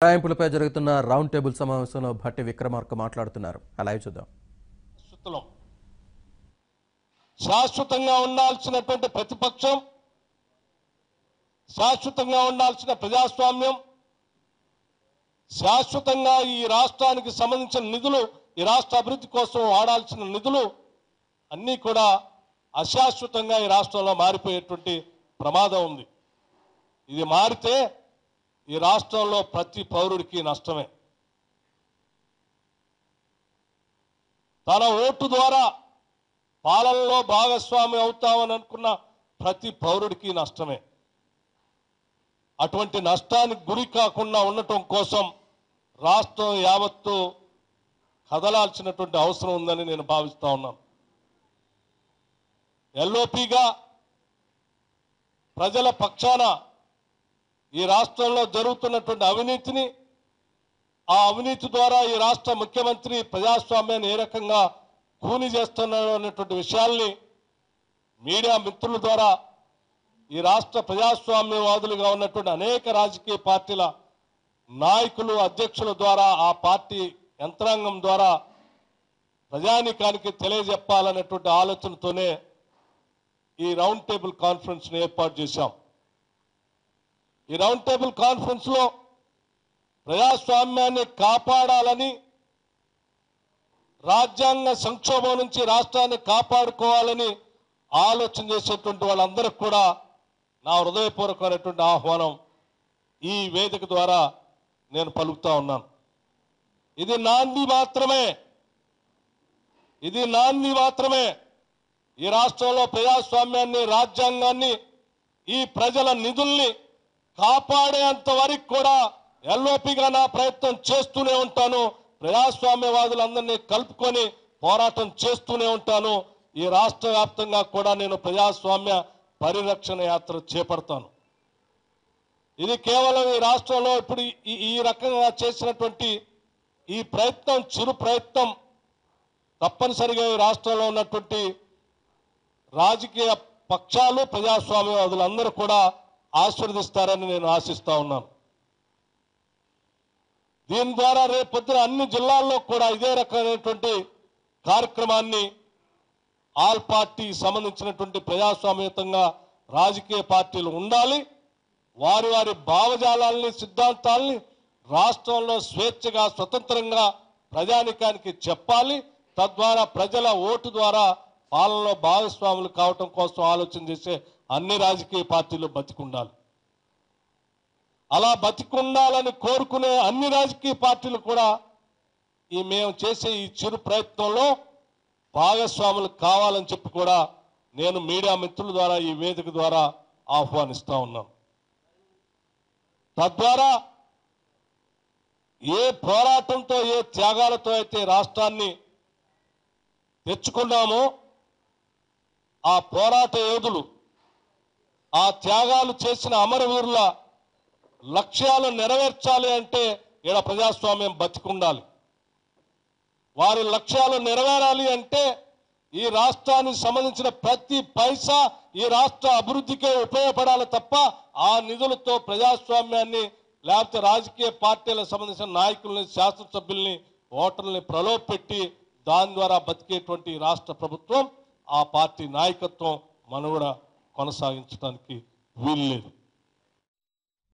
రాయింపులపై జరుగుతున్న round table సమావేశంలో భట్టి విక్రమార్క మాట్లాడుతున్నారు. లైవ్ చూద్దాం. శాశ్వతంగా ఉండాల్సినటువంటి ప్రతిపక్షం, శాశ్వతంగా ఉండాల్సిన ప్రజాస్వామ్యం, శాశ్వతంగా ఈ రాష్ట్రానికి సంబంధించిన నిధులు, ఈ రాష్ట్ర అభివృద్ధి కోసం వాడాల్సిన నిధులు అన్నీ కూడా అశాశ్వతంగా ఈ రాష్ట్రంలో మారిపోయేటువంటి ప్రమాదం ఉంది. ఇది మారితే ఈ రాష్ట్రంలో ప్రతి పౌరుడికి నష్టమే. తన ఓటు ద్వారా పాలనలో భాగస్వామి అవుతామని అనుకున్న ప్రతి పౌరుడికి నష్టమే. అటువంటి నష్టానికి గురి కాకుండా ఉండటం కోసం రాష్ట్రం యావత్తు కదలాల్సినటువంటి అవసరం ఉందని నేను భావిస్తా ఉన్నాను. ఎల్ఓపిగా ప్రజల పక్షాన ఈ రాష్ట్రంలో జరుగుతున్నటువంటి అవినీతిని, ఆ అవినీతి ద్వారా ఈ రాష్ట్ర ముఖ్యమంత్రి ప్రజాస్వామ్యాన్ని ఏ రకంగా కూని చేస్తున్నారు అనేటువంటి విషయాల్ని మీడియా మిత్రుల ద్వారా ఈ రాష్ట్ర ప్రజాస్వామ్యవాదులుగా ఉన్నటువంటి అనేక రాజకీయ పార్టీల నాయకులు, అధ్యక్షుల ద్వారా, ఆ పార్టీ యంత్రాంగం ద్వారా ప్రజానీకానికి తెలియజెప్పాలనేటువంటి ఆలోచనతోనే ఈ రౌండ్ టేబుల్ కాన్ఫరెన్స్ను ఏర్పాటు చేశాం. ఈ రౌండ్ టేబుల్ కాన్ఫరెన్స్లో ప్రజాస్వామ్యాన్ని కాపాడాలని, రాజ్యాంగ సంక్షోభం నుంచి రాష్ట్రాన్ని కాపాడుకోవాలని ఆలోచన చేసేటువంటి వాళ్ళందరికీ కూడా నా హృదయపూర్వకమైనటువంటి ఆహ్వానం ఈ వేదిక ద్వారా నేను పలుకుతా ఉన్నాను. ఇది నాంది మాత్రమే, ఇది నాంది మాత్రమే. ఈ రాష్ట్రంలో ప్రజాస్వామ్యాన్ని, రాజ్యాంగాన్ని, ఈ ప్రజల నిధుల్ని కాపాడేంత వరకు కూడా ఎల్ఓపిగా నా ప్రయత్నం చేస్తూనే ఉంటాను. ప్రజాస్వామ్యవాదులందరినీ కలుపుకొని పోరాటం చేస్తూనే ఉంటాను. ఈ రాష్ట్ర వ్యాప్తంగా కూడా నేను ప్రజాస్వామ్య పరిరక్షణ యాత్ర చేపడతాను. ఇది కేవలం ఈ రాష్ట్రంలో ఇప్పుడు ఈ రకంగా చేసినటువంటి ఈ ప్రయత్నం, చిరు ప్రయత్నం తప్పనిసరిగా ఈ రాష్ట్రంలో ఉన్నటువంటి రాజకీయ పక్షాలు, ప్రజాస్వామ్యవాదులందరూ కూడా ఆశీర్వదిస్తారని నేను ఆశిస్తా ఉన్నాను. దీని ద్వారా రేపొద్దున అన్ని జిల్లాల్లో కూడా ఇదే రకమైనటువంటి కార్యక్రమాన్ని ఆల్ పార్టీ సంబంధించినటువంటి ప్రజాస్వామ్యతంగా రాజకీయ పార్టీలు ఉండాలి. వారి వారి భావజాలాల్ని, సిద్ధాంతాల్ని రాష్ట్రంలో స్వేచ్ఛగా, స్వతంత్రంగా ప్రజానికానికి చెప్పాలి. తద్వారా ప్రజల ఓటు ద్వారా పాలనలో భాగస్వాములు కావటం కోసం ఆలోచన చేసే అన్ని రాజకీయ పార్టీలు బతికుండాలి. అలా బతికుండాలని కోరుకునే అన్ని రాజకీయ పార్టీలు కూడా మేము చేసే ఈ చిరు ప్రయత్నంలో భాగస్వాములు కావాలని చెప్పి కూడా నేను మీడియా మిత్రుల ద్వారా, ఈ వేదిక ద్వారా ఆహ్వానిస్తా ఉన్నాను. తద్వారా ఏ పోరాటంతో, ఏ త్యాగాలతో అయితే రాష్ట్రాన్ని తెచ్చుకున్నామో ఆ పోరాట యోధులు, ఆ త్యాగాలు చేసిన అమరవీరుల లక్ష్యాలు నెరవేర్చాలి అంటే ఇక్కడ ప్రజాస్వామ్యం బతికుండాలి. వారి లక్ష్యాలు నెరవేరాలి అంటే ఈ రాష్ట్రానికి సంబంధించిన ప్రతి పైసా ఈ రాష్ట్ర అభివృద్ధికే ఉపయోగపడాలి తప్ప ఆ నిధులతో ప్రజాస్వామ్యాన్ని, లేకపోతే రాజకీయ పార్టీలకు సంబంధించిన నాయకుల్ని, శాసనసభ్యుల్ని, ఓటర్లని ప్రలోభపెట్టి దాని ద్వారా బతికేటువంటి రాష్ట్ర ప్రభుత్వం, ఆ పార్టీ నాయకత్వం మనుగడ కొనసాగించడానికి వీల్లేదు.